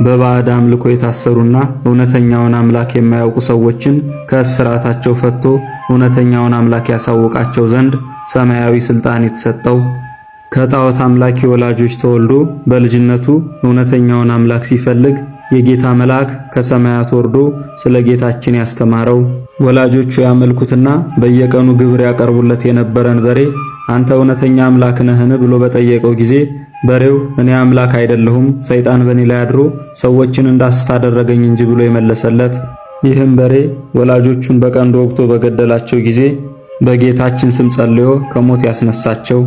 በባዕድ አምልኮ የታሰሩና እውነተኛውን አምላክ የማያውቁ ሰዎችን ከእስራታቸው ፈቶ እውነተኛውን አምላክ ያሳውቃቸው ዘንድ ሰማያዊ ሥልጣን የተሰጠው ከጣዖት አምላኪ ወላጆች ተወልዶ በልጅነቱ እውነተኛውን አምላክ ሲፈልግ የጌታ መልአክ ከሰማያት ወርዶ ስለ ጌታችን ያስተማረው ወላጆቹ ያመልኩትና በየቀኑ ግብር ያቀርቡለት የነበረን በሬ አንተ እውነተኛ አምላክ ነህን ብሎ በጠየቀው ጊዜ በሬው እኔ አምላክ አይደለሁም ሰይጣን በእኔ ላይ አድሮ ሰዎችን እንዳስት አደረገኝ እንጂ ብሎ የመለሰለት ይህም በሬ ወላጆቹን በቀንዱ ወግቶ በገደላቸው ጊዜ በጌታችን ስም ጸልዮ ከሞት ያስነሳቸው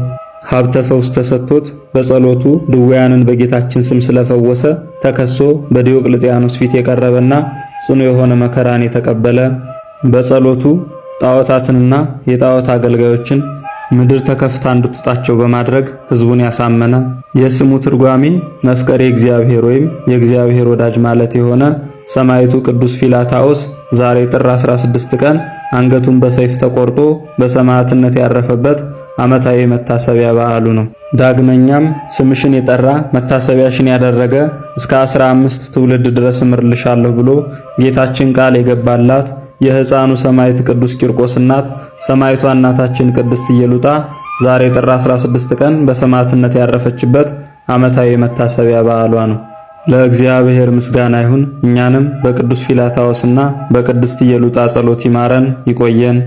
ሀብተ ፈውስ ተሰጥቶት በጸሎቱ ድውያንን በጌታችን ስም ስለፈወሰ ተከሶ በዲዮቅልጥያኖስ ፊት የቀረበና ጽኑ የሆነ መከራን የተቀበለ በጸሎቱ ጣዖታትንና የጣዖት አገልጋዮችን ምድር ተከፍታ እንድትጣቸው በማድረግ ሕዝቡን ያሳመነ የስሙ ትርጓሜ መፍቀሬ እግዚአብሔር ወይም የእግዚአብሔር ወዳጅ ማለት የሆነ ሰማዕቱ ቅዱስ ፊላታኦስ ዛሬ ጥር 16 ቀን አንገቱን በሰይፍ ተቆርጦ በሰማዕትነት ያረፈበት ዓመታዊ መታሰቢያ በዓሉ ነው። ዳግመኛም ስምሽን የጠራ መታሰቢያሽን ያደረገ እስከ 15 ትውልድ ድረስ እምርልሻለሁ ብሎ ጌታችን ቃል የገባላት የሕፃኑ ሰማዕት ቅዱስ ቂርቆስ እናት ሰማዕቷ እናታችን ቅድስት ኢየሉጣ ዛሬ ጥር 16 ቀን በሰማዕትነት ያረፈችበት ዓመታዊ መታሰቢያ በዓሏ ነው። ለእግዚአብሔር ምስጋና ይሁን። እኛንም በቅዱስ ፊላታኦስና በቅድስት ኢየሉጣ ጸሎት ይማረን ይቆየን።